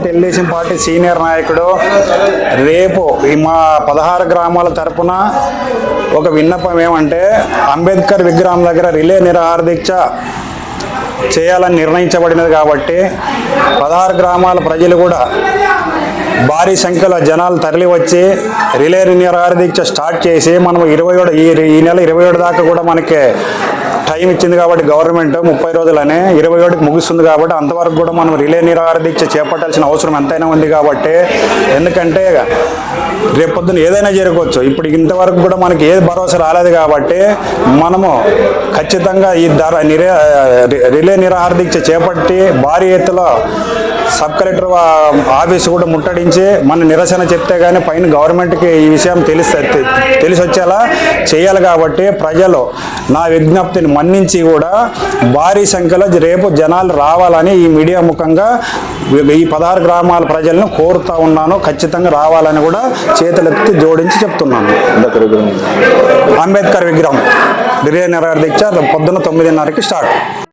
Telugu Desam party senior నాయకుడు రేపు మా 16 గ్రామాల తరపున ఒక విన్నపం ఏమంటే అంబేద్కర్ విగ్రహం దగ్గర రిలే నిరాహార దీక్ష చేయాలని నిర్ణయించబడినది కాబట్టి 16 గ్రామాల ప్రజలు కూడా భారీ సంఖ్యలో జనాలు తరలి వచ్చి రిలే నిరాహార దీక్ష స్టార్ట్ చేసి మనం 27 ఈ నెల 27 దాకా కూడా మనకి టైం ఇచ్చింది కాబట్టి గవర్నమెంట్ 30 రోజులనే 27కి ముగుస్తుంది కాబట్టి అంతవరకు కూడా మనం రిలే నిరాహార దీక్ష చేపట్టాల్సిన అవసరం ఎంతైనా ఉంది కాబట్టి ఎందుకంటే రేపొద్దున ఏదైనా జరగవచ్చు. ఇప్పుడు ఇంతవరకు కూడా మనకి ఏది భరోసా రాలేదు కాబట్టి మనము ఖచ్చితంగా ఈ రిలే నిరాహార దీక్ష చేపట్టి భారీ ఎత్తులో సబ్ కలెక్టర్ ఆఫీసు కూడా ముట్టడించి మన నిరసన చెప్తే కానీ పైన గవర్నమెంట్కి ఈ విషయం తెలిసి వచ్చేలా చేయాలి. కాబట్టి ప్రజలు నా విజ్ఞప్తిని మన్నించి కూడా భారీ సంఖ్యలో రేపు జనాలు రావాలని ఈ మీడియా ముఖంగా ఈ 16 గ్రామాల ప్రజలను కోరుతా ఉన్నాను. ఖచ్చితంగా రావాలని కూడా చేతులెత్తి జోడించి చెప్తున్నాను. అంబేద్కర్ విగ్రహం రిలే నిరాహార దీక్ష పొద్దున్న 9:30కి స్టార్ట్.